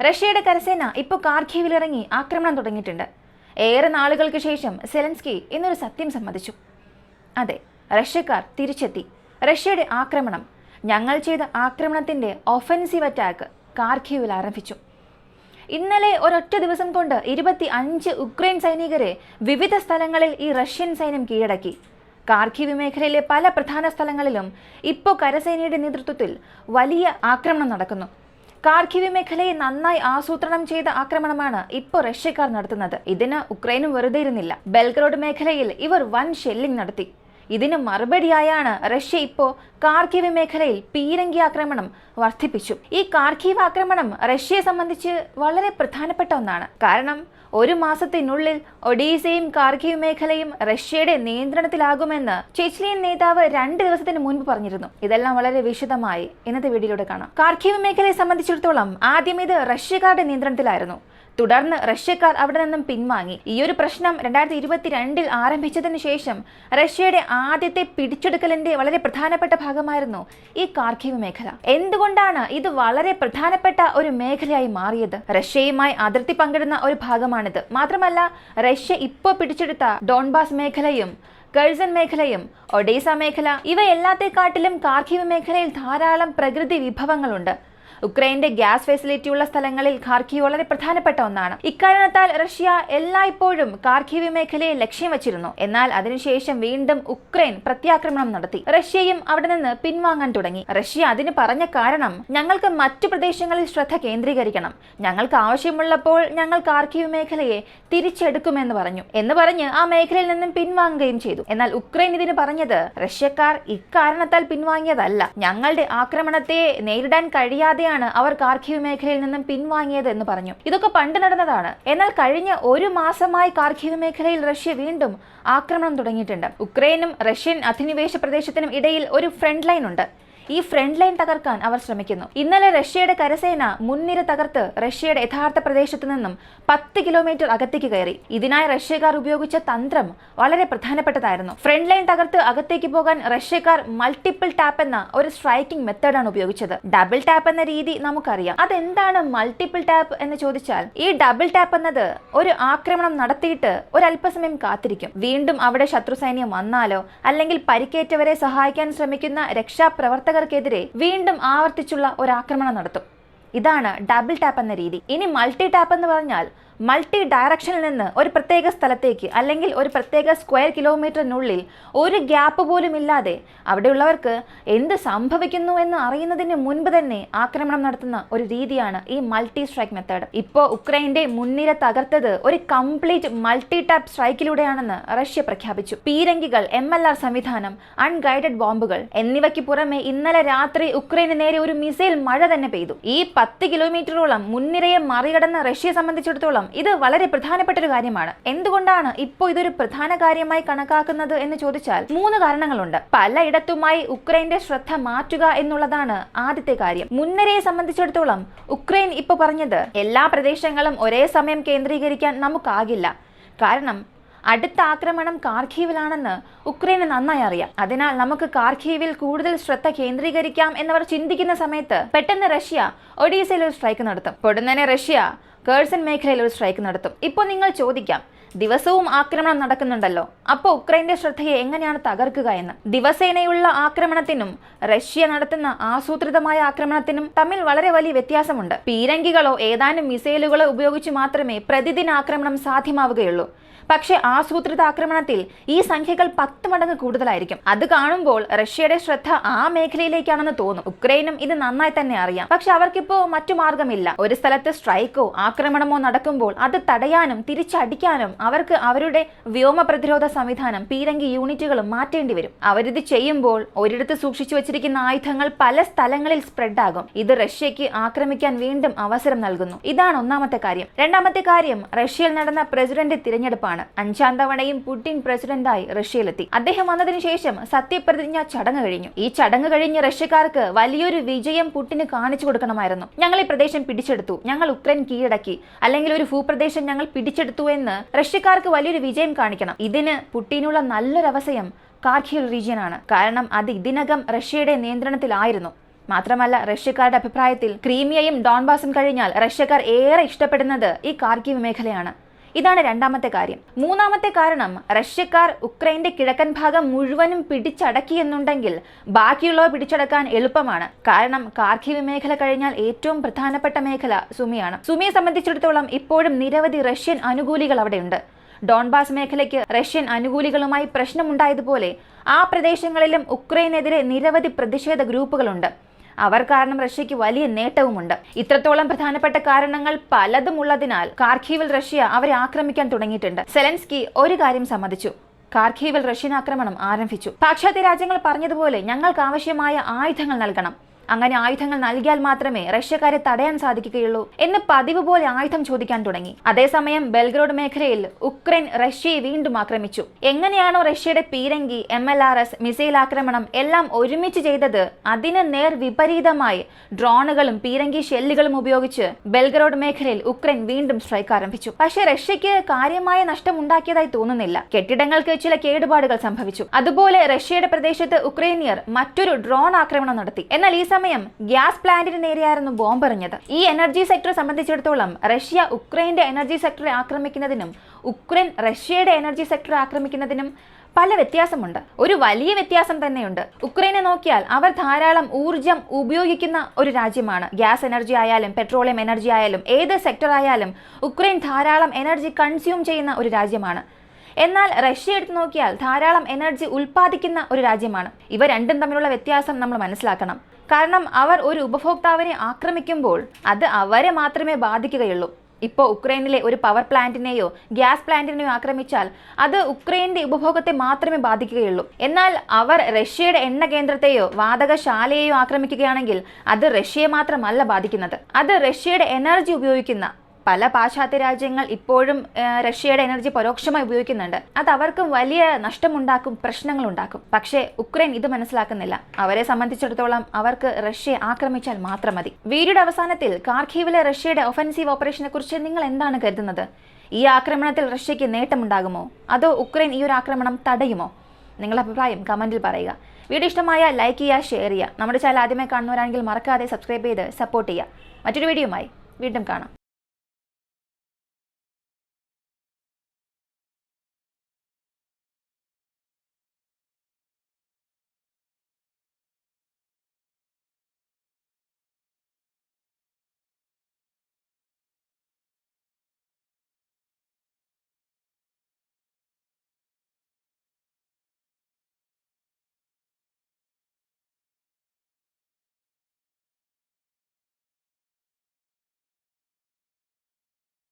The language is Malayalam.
റഷ്യയുടെ കരസേന ഇപ്പോൾ കാർഖീവിലിറങ്ങി ആക്രമണം തുടങ്ങിയിട്ടുണ്ട്. ഏറെ നാളുകൾക്ക് ശേഷം സെലൻസ്കി ഇന്നൊരു സത്യം സമ്മതിച്ചു. അതെ, റഷ്യക്കാർ തിരിച്ചെത്തി. റഷ്യയുടെ ആക്രമണം, ഞങ്ങൾ ചെയ്ത ആക്രമണത്തിന്റെ ഒഫൻസീവ് അറ്റാക്ക് കാർഖീവിൽ ആരംഭിച്ചു. ഇന്നലെ ഒരൊറ്റ ദിവസം കൊണ്ട് 25 ഉക്രൈൻ സൈനികരെ വിവിധ സ്ഥലങ്ങളിൽ ഈ റഷ്യൻ സൈന്യം കീഴടക്കി. കാർഖീവ് മേഖലയിലെ പല പ്രധാന സ്ഥലങ്ങളിലും ഇപ്പോൾ കരസേനയുടെ നേതൃത്വത്തിൽ വലിയ ആക്രമണം നടക്കുന്നു. കാർഖീവ് മേഖലയെ നന്നായി ആസൂത്രണം ചെയ്ത ആക്രമണമാണ് ഇപ്പോൾ റഷ്യക്കാർ നടത്തുന്നത്. ഇതിന് ഉക്രൈനും വെറുതെ ഇരുന്നില്ല. ബെൽഗ്രോഡ് മേഖലയിൽ ഇവർ വൻ ഷെല്ലിംഗ് നടത്തി. ഇതിന് മറുപടിയായാണ് റഷ്യ ഇപ്പോൾ കാർഖീവ് മേഖലയിൽ പീരങ്കി ആക്രമണം വർദ്ധിപ്പിച്ചു. ഈ കാർഖീവ് ആക്രമണം റഷ്യയെ സംബന്ധിച്ച് വളരെ പ്രധാനപ്പെട്ട ഒന്നാണ്. കാരണം ഒരു മാസത്തിനുള്ളിൽ ഒഡീസയും കാർഖീവ് മേഖലയും റഷ്യയുടെ നിയന്ത്രണത്തിലാകുമെന്ന് ചെച്ലിയൻ നേതാവ് 2 ദിവസത്തിന് മുൻപ് പറഞ്ഞിരുന്നു. ഇതെല്ലാം വളരെ വിശദമായി ഇന്നത്തെ വീഡിയോയിലൂടെ കാണാം. കാർഖീവ് മേഖലയെ സംബന്ധിച്ചിടത്തോളം ആദ്യം ഇത് റഷ്യക്കാരുടെ നിയന്ത്രണത്തിലായിരുന്നു. തുടർന്ന് റഷ്യക്കാർ അവിടെ നിന്നും പിൻവാങ്ങി. ഈ ഒരു പ്രശ്നം 2022 ആരംഭിച്ചതിന് ശേഷം റഷ്യയുടെ ആദ്യത്തെ പിടിച്ചെടുക്കലിന്റെ വളരെ പ്രധാനപ്പെട്ട ഭാഗമായിരുന്നു ഈ കാർഖീവ് മേഖല. എന്തുകൊണ്ടാണ് ഇത് വളരെ പ്രധാനപ്പെട്ട ഒരു മേഖലയായി മാറിയത്? റഷ്യയുമായി അതിർത്തി പങ്കിടുന്ന ഒരു ഭാഗമാണിത്. മാത്രമല്ല, റഷ്യ ഇപ്പോൾ പിടിച്ചെടുത്ത ഡോൺബാസ് മേഖലയും കെഴ്സൺ മേഖലയും ഒഡീസ മേഖല ഇവയെല്ലാത്തെക്കാട്ടിലും കാർഖീവ് മേഖലയിൽ ധാരാളം പ്രകൃതി വിഭവങ്ങളുണ്ട്. ഉക്രൈന്റെ ഗ്യാസ് ഫെസിലിറ്റി ഉള്ള സ്ഥലങ്ങളിൽ കാർഖീവ് വളരെ പ്രധാനപ്പെട്ട ഒന്നാണ്. ഇക്കാരണത്താൽ റഷ്യ എല്ലായ്പ്പോഴും കാർഖീവ് മേഖലയെ ലക്ഷ്യം വെച്ചിരുന്നു. എന്നാൽ അതിനുശേഷം വീണ്ടും ഉക്രൈൻ പ്രത്യാക്രമണം നടത്തി. റഷ്യയും അവിടെ നിന്ന് പിൻവാങ്ങാൻ തുടങ്ങി. റഷ്യ അതിന് പറഞ്ഞ കാരണം, ഞങ്ങൾക്ക് മറ്റു പ്രദേശങ്ങളിൽ ശ്രദ്ധ കേന്ദ്രീകരിക്കണം, ഞങ്ങൾക്ക് ആവശ്യമുള്ളപ്പോൾ ഞങ്ങൾ കാർഖീവ് മേഖലയെ തിരിച്ചെടുക്കുമെന്ന് പറഞ്ഞു. എന്ന് പറഞ്ഞ് ആ മേഖലയിൽ നിന്നും പിൻവാങ്ങുകയും ചെയ്തു. എന്നാൽ ഉക്രൈൻ ഇതിന് പറഞ്ഞത്, റഷ്യക്കാർ ഇക്കാരണത്താൽ പിൻവാങ്ങിയതല്ല, ഞങ്ങളുടെ ആക്രമണത്തെ നേരിടാൻ കഴിയാതെ അവർ കാർഖീവ് മേഖലയിൽ നിന്നും പിൻവാങ്ങിയത് എന്ന് പറഞ്ഞു. ഇതൊക്കെ പണ്ട് നടന്നതാണ്. എന്നാൽ കഴിഞ്ഞ ഒരു മാസമായി കാർഖീവ് മേഖലയിൽ റഷ്യ വീണ്ടും ആക്രമണം തുടങ്ങിയിട്ടുണ്ട്. ഉക്രൈനും റഷ്യൻ അധിനിവേശ പ്രദേശത്തിനും ഇടയിൽ ഒരു ഫ്രണ്ട് ലൈൻ ഉണ്ട്. ഈ ഫ്രണ്ട് ലൈൻ തകർക്കാൻ അവർ ശ്രമിക്കുന്നു. ഇന്നലെ റഷ്യയുടെ കരസേന മുൻനിര തകർത്ത് റഷ്യയുടെ യഥാർത്ഥ പ്രദേശത്ത് നിന്നും 10 കിലോമീറ്റർ അകത്തേക്ക് കയറി. ഇതിനായി റഷ്യക്കാർ ഉപയോഗിച്ച തന്ത്രം വളരെ പ്രധാനപ്പെട്ടതായിരുന്നു. ഫ്രണ്ട് ലൈൻ തകർത്ത് അകത്തേക്ക് പോകാൻ റഷ്യക്കാർ മൾട്ടിപ്പിൾ ടാപ്പ് എന്ന ഒരു സ്ട്രൈക്കിംഗ് മെത്തേഡാണ് ഉപയോഗിച്ചത്. ഡബിൾ ടാപ്പ് എന്ന രീതി നമുക്കറിയാം. അതെന്താണ് മൾട്ടിപ്പിൾ ടാപ്പ് എന്ന് ചോദിച്ചാൽ, ഈ ഡബിൾ ടാപ്പ് എന്നത് ഒരു ആക്രമണം നടത്തിയിട്ട് ഒരല്പസമയം കാത്തിരിക്കും. വീണ്ടും അവിടെ ശത്രു സൈന്യം വന്നാലോ അല്ലെങ്കിൽ പരിക്കേറ്റവരെ സഹായിക്കാൻ ശ്രമിക്കുന്ന രക്ഷാപ്രവർത്തകർക്കെതിരെ വീണ്ടും ആവർത്തിച്ചുള്ള ഒരു ആക്രമണം നടത്തും. ഇതാണ് ഡബിൾ ടാപ്പ് എന്ന രീതി. ഇനി മൾട്ടി ടാപ്പ് എന്ന് പറഞ്ഞാൽ, മൾട്ടി ഡയറക്ഷനിൽ നിന്ന് ഒരു പ്രത്യേക സ്ഥലത്തേക്ക് അല്ലെങ്കിൽ ഒരു പ്രത്യേക സ്ക്വയർ കിലോമീറ്ററിനുള്ളിൽ ഒരു ഗ്യാപ്പ് പോലും ഇല്ലാതെ അവിടെയുള്ളവർക്ക് എന്ത് സംഭവിക്കുന്നു എന്ന് അറിയുന്നതിന് മുൻപ് തന്നെ ആക്രമണം നടത്തുന്ന ഒരു രീതിയാണ് ഈ മൾട്ടി സ്ട്രൈക്ക് മെത്തേഡ്. ഇപ്പോൾ ഉക്രൈന്റെ മുൻനിര തകർത്തത് ഒരു കംപ്ലീറ്റ് മൾട്ടി ടാപ്പ് സ്ട്രൈക്കിലൂടെയാണെന്ന് റഷ്യ പ്രഖ്യാപിച്ചു. പീരങ്കികൾ, MLR സംവിധാനം, അൺഗൈഡഡ് ബോംബുകൾ എന്നിവയ്ക്ക് പുറമെ ഇന്നലെ രാത്രി ഉക്രൈന് നേരെ ഒരു മിസൈൽ മഴ തന്നെ പെയ്തു. ഈ 10 കിലോമീറ്ററോളം മുൻനിരയെ മറികടന്ന റഷ്യയെ സംബന്ധിച്ചിടത്തോളം ഇത് വളരെ പ്രധാനപ്പെട്ട ഒരു കാര്യമാണ്. എന്തുകൊണ്ടാണ് ഇപ്പോൾ ഇതൊരു പ്രധാന കാര്യമായി കണക്കാക്കുന്നത് എന്ന് ചോദിച്ചാൽ 3 കാരണങ്ങളുണ്ട്. പലയിടത്തുമായി ഉക്രൈന്റെ ശ്രദ്ധ മാറ്റുക എന്നുള്ളതാണ് ആദ്യത്തെ കാര്യം. മുൻനിരയെ സംബന്ധിച്ചിടത്തോളം ഉക്രൈൻ ഇപ്പോൾ പറഞ്ഞത്, എല്ലാ പ്രദേശങ്ങളും ഒരേ സമയം കേന്ദ്രീകരിക്കാൻ നമുക്കാകില്ല. കാരണം അടുത്ത ആക്രമണം കാർഖീവിലാണെന്ന് ഉക്രൈന് നന്നായി അറിയാം. അതിനാൽ നമുക്ക് കാർഖീവിൽ കൂടുതൽ ശ്രദ്ധ കേന്ദ്രീകരിക്കാം എന്നവർ ചിന്തിക്കുന്ന സമയത്ത് പെട്ടെന്ന് റഷ്യ ഒഡീസയിൽ ഒരു സ്ട്രൈക്ക് നടത്തും. പൊടുന്നനെ റഷ്യ കെഴ്സൺ മേഖലയിൽ ഒരു സ്ട്രൈക്ക് നടത്തും. ഇപ്പോൾ നിങ്ങൾ ചോദിക്കാം, ദിവസവും ആക്രമണം നടക്കുന്നുണ്ടല്ലോ, അപ്പോൾ ഉക്രൈന്റെ ശ്രദ്ധയെ എങ്ങനെയാണ് തകർക്കുക എന്ന്? ദിവസേനയുള്ള ആക്രമണത്തിനും റഷ്യ നടത്തുന്ന ആസൂത്രിതമായ ആക്രമണത്തിനും തമ്മിൽ വളരെ വലിയ വ്യത്യാസമുണ്ട്. പീരങ്കികളോ ഏതാനും മിസൈലുകളോ ഉപയോഗിച്ച് മാത്രമേ പ്രതിദിന ആക്രമണം സാധ്യമാവുകയുള്ളൂ. പക്ഷേ ആസൂത്രിത ആക്രമണത്തിൽ ഈ സംഖ്യകൾ 10 മടങ്ങ് കൂടുതലായിരിക്കും. അത് കാണുമ്പോൾ റഷ്യയുടെ ശ്രദ്ധ ആ മേഖലയിലേക്കാണെന്ന് തോന്നും. ഉക്രൈനും ഇത് നന്നായി തന്നെ അറിയാം. പക്ഷെ അവർക്കിപ്പോ മറ്റു മാർഗമില്ല. ഒരു സ്ഥലത്ത് സ്ട്രൈക്കോ ആക്രമണമോ നടക്കുമ്പോൾ അത് തടയാനും തിരിച്ചടിക്കാനും അവർക്ക് അവരുടെ വ്യോമ പ്രതിരോധ സംവിധാനം, പീരങ്കി യൂണിറ്റുകളും മാറ്റേണ്ടി വരും. അവരിത് ചെയ്യുമ്പോൾ ഒരിടത്ത് സൂക്ഷിച്ചു വെച്ചിരിക്കുന്ന ആയുധങ്ങൾ പല സ്ഥലങ്ങളിൽ സ്പ്രെഡ് ആകും. ഇത് റഷ്യക്ക് ആക്രമിക്കാൻ വീണ്ടും അവസരം നൽകുന്നു. ഇതാണ് ഒന്നാമത്തെ കാര്യം. രണ്ടാമത്തെ കാര്യം, റഷ്യയിൽ നടന്ന പ്രസിഡന്റ് തിരഞ്ഞെടുപ്പാണ്. 5ാം തവണയും പുടിൻ പ്രസിഡന്റായി റഷ്യയിലെത്തി. അദ്ദേഹം വന്നതിന് ശേഷം സത്യപ്രതിജ്ഞ ചടങ്ങ് കഴിഞ്ഞു. ഈ ചടങ്ങ് കഴിഞ്ഞ് റഷ്യക്കാർക്ക് വലിയൊരു വിജയം പുടിന് കാണിച്ചു കൊടുക്കണമായിരുന്നു. ഞങ്ങൾ ഈ പ്രദേശം പിടിച്ചെടുത്തു, ഞങ്ങൾ ഉക്രൈൻ കീഴടക്കി, അല്ലെങ്കിൽ ഒരു ഭൂപ്രദേശം ഞങ്ങൾ പിടിച്ചെടുത്തു എന്ന് റഷ്യക്കാർക്ക് വലിയൊരു വിജയം കാണിക്കണം. ഇതിന് പുടിനുള്ള നല്ലൊരു അവസരം കാർഖീവ് റീജിയൻ ആണ്. കാരണം അത് ഇതിനകം റഷ്യയുടെ നിയന്ത്രണത്തിലായിരുന്നു. മാത്രമല്ല റഷ്യക്കാരുടെ അഭിപ്രായത്തിൽ ക്രീമിയയും ഡോൺബാസും കഴിഞ്ഞാൽ റഷ്യക്കാർ ഏറെ ഇഷ്ടപ്പെടുന്നത് ഈ കാർക്കീവ് മേഖലയാണ്. ഇതാണ് രണ്ടാമത്തെ കാര്യം. മൂന്നാമത്തെ കാരണം, റഷ്യക്കാർ ഉക്രൈന്റെ കിഴക്കൻ ഭാഗം മുഴുവനും പിടിച്ചടക്കിയെന്നുണ്ടെങ്കിൽ ബാക്കിയുള്ളവ പിടിച്ചടക്കാൻ എളുപ്പമാണ്. കാരണം കാർക്കീവ് മേഖല കഴിഞ്ഞാൽ ഏറ്റവും പ്രധാനപ്പെട്ട മേഖല സുമിയാണ്. സുമിയെ സംബന്ധിച്ചിടത്തോളം ഇപ്പോഴും നിരവധി റഷ്യൻ അനുകൂലികൾ അവിടെയുണ്ട്. ഡോൺബാസ് മേഖലയ്ക്ക് റഷ്യൻ അനുകൂലികളുമായി പ്രശ്നമുണ്ടായതുപോലെ ആ പ്രദേശങ്ങളിലും ഉക്രൈനെതിരെ നിരവധി പ്രതിഷേധ ഗ്രൂപ്പുകളുണ്ട്. അവർ കാരണം റഷ്യക്ക് വലിയ നേട്ടവുമുണ്ട്. ഇത്രത്തോളം പ്രധാനപ്പെട്ട കാരണങ്ങൾ പലതും ഉള്ളതിനാൽ കാർക്കീവിൽ റഷ്യ അവരെ ആക്രമിക്കാൻ തുടങ്ങിയിട്ടുണ്ട്. സെലൻസ്കി ഒരു കാര്യം സമ്മതിച്ചു, കാർക്കീവിൽ റഷ്യൻ ആക്രമണം ആരംഭിച്ചു. പാശ്ചാത്യ രാജ്യങ്ങൾ പറഞ്ഞതുപോലെ ഞങ്ങൾക്ക് ആവശ്യമായ ആയുധങ്ങൾ നൽകണം, അങ്ങനെ ആയുധങ്ങൾ നൽകിയാൽ മാത്രമേ റഷ്യക്കാരെ തടയാൻ സാധിക്കുകയുള്ളൂ എന്ന് പതിവ് പോലെ ആയുധം ചോദിക്കാൻ തുടങ്ങി. അതേസമയം ബെൽഗ്രോഡ് മേഖലയിൽ ഉക്രൈൻ റഷ്യയെ വീണ്ടും ആക്രമിച്ചു. എങ്ങനെയാണോ റഷ്യയുടെ പീരങ്കി, MLRS, മിസൈൽ ആക്രമണം എല്ലാം ഒരുമിച്ച് ചെയ്തത്, അതിന് നേർ വിപരീതമായി ഡ്രോണുകളും പീരങ്കി ഷെല്ലുകളും ഉപയോഗിച്ച് ബെൽഗ്രോഡ് മേഖലയിൽ ഉക്രൈൻ വീണ്ടും സ്ട്രൈക്ക് ആരംഭിച്ചു. പക്ഷേ റഷ്യക്ക് കാര്യമായ നഷ്ടം ഉണ്ടാക്കിയതായി തോന്നുന്നില്ല. കെട്ടിടങ്ങൾക്ക് ചില കേടുപാടുകൾ സംഭവിച്ചു. അതുപോലെ റഷ്യയുടെ പ്രദേശത്ത് ഉക്രൈനിയർ മറ്റൊരു ഡ്രോൺ ആക്രമണം നടത്തി. എന്നാൽ ഈ സമയം ഗ്യാസ് പ്ലാന്റിന് നേരെയായിരുന്നു ബോംബെറിഞ്ഞത്. ഈ എനർജി സെക്ടർ സംബന്ധിച്ചിടത്തോളം റഷ്യ ഉക്രൈന്റെ എനർജി സെക്ടറെ ആക്രമിക്കുന്നതിനും ഉക്രൈൻ റഷ്യയുടെ എനർജി സെക്ടറെ ആക്രമിക്കുന്നതിനും പല വ്യത്യാസമുണ്ട്. ഒരു വലിയ വ്യത്യാസം തന്നെയുണ്ട്. ഉക്രൈനെ നോക്കിയാൽ അവർ ധാരാളം ഊർജം ഉപയോഗിക്കുന്ന ഒരു രാജ്യമാണ്. ഗ്യാസ് എനർജി ആയാലും പെട്രോളിയം എനർജി ആയാലും ഏത് സെക്ടർ ആയാലും ഉക്രൈൻ ധാരാളം എനർജി കൺസ്യൂം ചെയ്യുന്ന ഒരു രാജ്യമാണ്. എന്നാൽ റഷ്യ എടുത്തു നോക്കിയാൽ ധാരാളം എനർജി ഉൽപ്പാദിക്കുന്ന ഒരു രാജ്യമാണ്. ഇവ രണ്ടും തമ്മിലുള്ള വ്യത്യാസം നമ്മൾ മനസ്സിലാക്കണം. കാരണം അവർ ഒരു ഉപഭോക്താവിനെ ആക്രമിക്കുമ്പോൾ അത് അവരെ മാത്രമേ ബാധിക്കുകയുള്ളൂ. ഇപ്പോൾ ഉക്രൈനിലെ ഒരു പവർ പ്ലാന്റിനെയോ ഗ്യാസ് പ്ലാന്റിനെയോ ആക്രമിച്ചാൽ അത് ഉക്രൈന്റെ ഉപഭോഗത്തെ മാത്രമേ ബാധിക്കുകയുള്ളൂ. എന്നാൽ അവർ റഷ്യയുടെ എണ്ണ കേന്ദ്രത്തെയോ വാതകശാലയെയോ ആക്രമിക്കുകയാണെങ്കിൽ അത് റഷ്യയെ മാത്രമല്ല ബാധിക്കുന്നത്, അത് റഷ്യയുടെ എനർജി ഉപയോഗിക്കുന്ന പല പാശ്ചാത്യ രാജ്യങ്ങൾ ഇപ്പോഴും റഷ്യയുടെ എനർജി പരോക്ഷമായി ഉപയോഗിക്കുന്നുണ്ട്. അത് അവർക്കും വലിയ നഷ്ടമുണ്ടാക്കും, പ്രശ്നങ്ങളുണ്ടാക്കും. പക്ഷേ ഉക്രൈൻ ഇത് മനസ്സിലാക്കുന്നില്ല. അവരെ സംബന്ധിച്ചിടത്തോളം അവർക്ക് റഷ്യയെ ആക്രമിച്ചാൽ മാത്രം മതി. വീഡിയോയുടെ അവസാനത്തിൽ കാർക്കീവിലെ റഷ്യയുടെ ഒഫൻസീവ് ഓപ്പറേഷനെ കുറിച്ച് നിങ്ങൾ എന്താണ് കരുതുന്നത്? ഈ ആക്രമണത്തിൽ റഷ്യക്ക് നേട്ടമുണ്ടാകുമോ, അതോ ഉക്രൈൻ ഈ ഒരു ആക്രമണം തടയുമോ? നിങ്ങളുടെ അഭിപ്രായം കമന്റിൽ പറയുക. വീഡിയോ ഇഷ്ടമായ ലൈക്ക് ചെയ്യുക, ഷെയർ ചെയ്യുക. നമ്മുടെ ചാനൽ ആദ്യമായി കാണുന്നവരാണെങ്കിൽ മറക്കാതെ സബ്സ്ക്രൈബ് ചെയ്ത് സപ്പോർട്ട് ചെയ്യുക. മറ്റൊരു വീഡിയോയുമായി വീണ്ടും കാണാം.